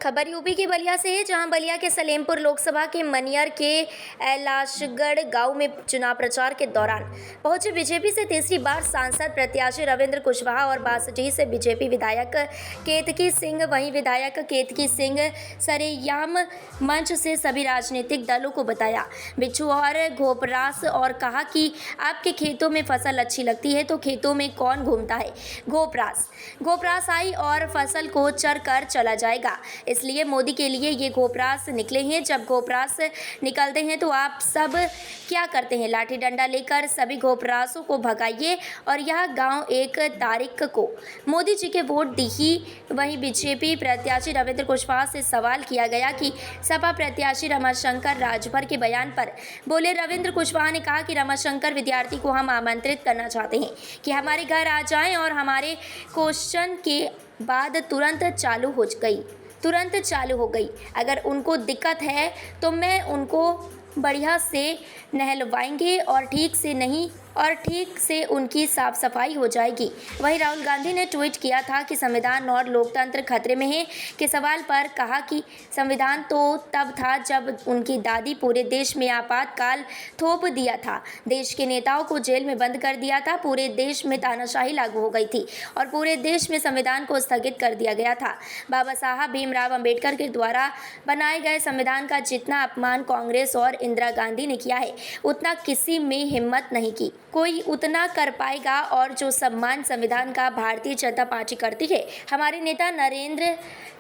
खबर यूपी के बलिया से है, जहां बलिया के सलेमपुर लोकसभा के मनियर के ऐलाशगढ़ गांव में चुनाव प्रचार के दौरान पहुंचे बीजेपी से तीसरी बार सांसद प्रत्याशी रविंद्र कुशवाहा और बासठी से बीजेपी विधायक केतकी सिंह। वहीं विधायक केतकी सिंह सरेआम मंच से सभी राजनीतिक दलों को बताया बिच्छू और घोपरास और कहा कि आपके खेतों में फसल अच्छी लगती है तो खेतों में कौन घूमता है। घोपरास आई और फसल को चर कर चला जाएगा, इसलिए मोदी के लिए ये घोपरास निकले हैं। जब घोपरास निकलते हैं तो आप सब क्या करते हैं, लाठी डंडा लेकर सभी घोपरासों को भगाइए और यह गांव 1 तारीख को मोदी जी के वोट दीजिए। वहीं बीजेपी प्रत्याशी रविंद्र कुशवाहा से सवाल किया गया कि सपा प्रत्याशी रमाशंकर राजभर के बयान पर बोले। रविंद्र कुशवाहा ने कहा कि रमाशंकर विद्यार्थी को हम आमंत्रित करना चाहते हैं कि हमारे घर आ जाएं और हमारे क्वेश्चन के बाद तुरंत चालू हो गई। अगर उनको दिक्कत है तो मैं उनको बढ़िया से नहलवाएंगे और ठीक से उनकी साफ सफाई हो जाएगी। वहीं राहुल गांधी ने ट्वीट किया था कि संविधान और लोकतंत्र खतरे में है के सवाल पर कहा कि संविधान तो तब था जब उनकी दादी पूरे देश में आपातकाल थोप दिया था, देश के नेताओं को जेल में बंद कर दिया था, पूरे देश में तानाशाही लागू हो गई थी और पूरे देश में संविधान को स्थगित कर दिया गया था। बाबा साहब भीमराव अंबेडकर के द्वारा बनाए गए संविधान का जितना अपमान कांग्रेस और इंदिरा गांधी ने किया है उतना किसी में हिम्मत नहीं की कोई उतना कर पाएगा। और जो सम्मान संविधान का भारतीय जनता पार्टी करती है, हमारे नेता नरेंद्र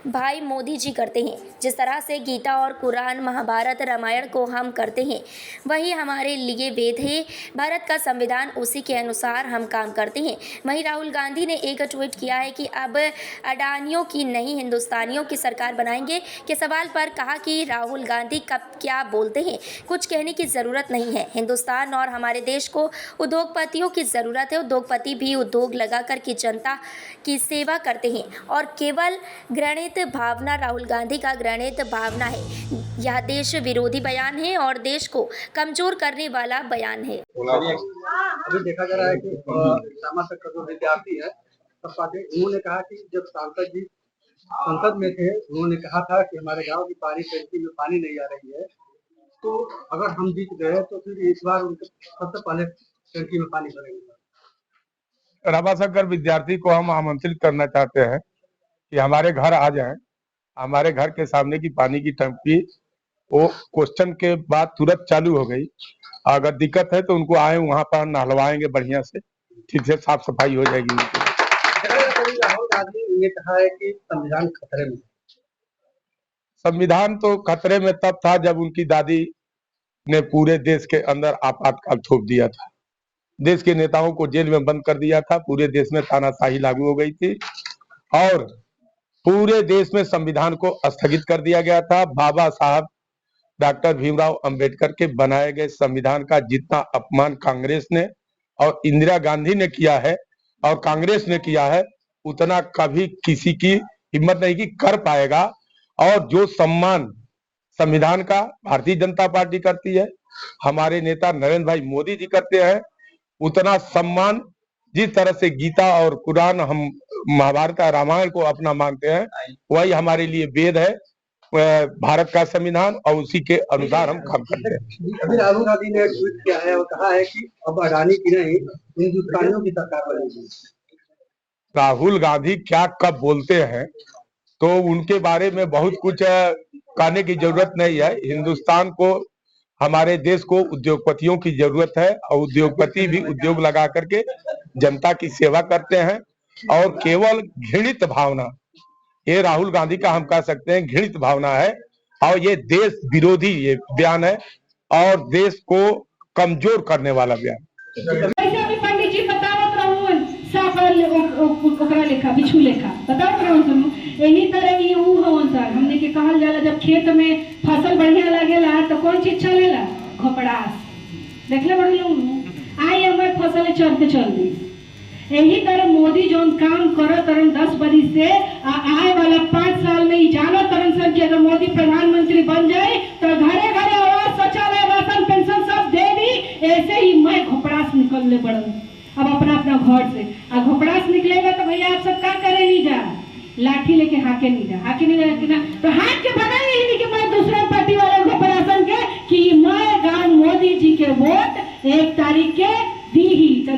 भाई मोदी जी करते हैं। जिस तरह से गीता और कुरान, महाभारत, रामायण को हम करते हैं वही हमारे लिए वेद है। भारत का संविधान, उसी के अनुसार हम काम करते हैं। वहीं राहुल गांधी ने एक ट्वीट किया है कि अब अडानियों की नहीं हिंदुस्तानियों की सरकार बनाएंगे के सवाल पर कहा कि राहुल गांधी कब क्या बोलते हैं, कुछ कहने की ज़रूरत नहीं है। हिंदुस्तान और हमारे देश को उद्योगपतियों की ज़रूरत है। उद्योगपति भी उद्योग लगाकर की जनता की सेवा करते हैं और केवल घृणित भावना राहुल गांधी का घृणित भावना है। यह देश विरोधी बयान है और देश को कमजोर करने वाला बयान है। अभी देखा जा रहा है कि का जो विद्यार्थी है उन्होंने कहा कि जब सांसद जी संसद में थे उन्होंने कहा था कि हमारे गांव की टंकी में पानी नहीं आ रही है, तो अगर हम जीत गए तो फिर इस बार उनके सबसे पहले टंकी में पानी भरेंगे। रमाशंकर विद्यार्थी को हम आमंत्रित करना चाहते हैं कि हमारे घर आ जाएं। हमारे घर के सामने की पानी की टंकी वो क्वेश्चन के बाद तुरंत चालू हो गई। अगर दिक्कत है तो उनको आए, वहां पर नहलवाएंगे बढ़िया से, ठीक से साफ सफाई हो जाएगी। राहुल गांधी ने कहा है कि संविधान खतरे में। संविधान तो खतरे में तब था जब उनकी दादी ने पूरे देश के अंदर आपातकाल थोप दिया था, देश के नेताओं को जेल में बंद कर दिया था, पूरे देश में तानाशाही लागू हो गई थी और पूरे देश में संविधान को स्थगित कर दिया गया था। बाबा साहब डॉक्टर भीमराव अंबेडकर के बनाए गए संविधान का जितना अपमान कांग्रेस ने और इंदिरा गांधी ने किया है और कांग्रेस ने किया है, उतना कभी किसी की हिम्मत नहीं की कर पाएगा। और जो सम्मान संविधान का भारतीय जनता पार्टी करती है, हमारे नेता नरेंद्र भाई मोदी जी करते हैं, उतना सम्मान जिस तरह से गीता और कुरान, हम महाभारत और रामायण को अपना मानते हैं, वही हमारे लिए वेद है, भारत का संविधान, और उसी के अनुसार हम काम करते हैं। अभी राहुल गांधी ने ट्वीट किया है और कहा है कि अब अडानी की नहीं हिंदुस्तानियों की सरकार बनेगी। राहुल गांधी क्या कब बोलते हैं तो उनके बारे में बहुत कुछ कहने की जरूरत नहीं है। हिंदुस्तान को, हमारे देश को उद्योगपतियों की जरूरत है और उद्योगपति भी उद्योग लगा करके जनता की सेवा करते हैं। और केवल घृणित भावना, ये राहुल गांधी का हम कह सकते हैं घृणित भावना है और ये देश विरोधी ये बयान है और देश को कमजोर करने वाला बयान। पंडित जी बतावत रहून ओकरा लेखा बिच्छू लेखा बतावत रहून यही तरह ये ऊ हवन सर हमने के कहल जाला जब खेत में फसल बढ़िया लागेला तो कौन चीज चलेला, घोपड़ास। देखले बड़े लोग आई हमें फसल चढ़ते चल दी। यही तरह मोदी जोन काम करत तरन 10 बरिस से आए वाला 5 साल में ही जानो तरन सर कि अगर मोदी प्रधानमंत्री बन जाए तो घरे घरे आवास, शौचालय, राशन, पेंशन सब दे दी। ऐसे ही मैं घोपड़ास निकल ले पड़न अब अपना अपना घर से। घोपड़ास निकलेगा तो भैया आप सब क्या करे नहीं जा, लाठी लेके हाके नहीं जा तो हाथ के बगल में ही कि मैं दूसरे पार्टी वाले को प्रशासन के कि मैं गांव मोदी जी के वोट 1 तारीख के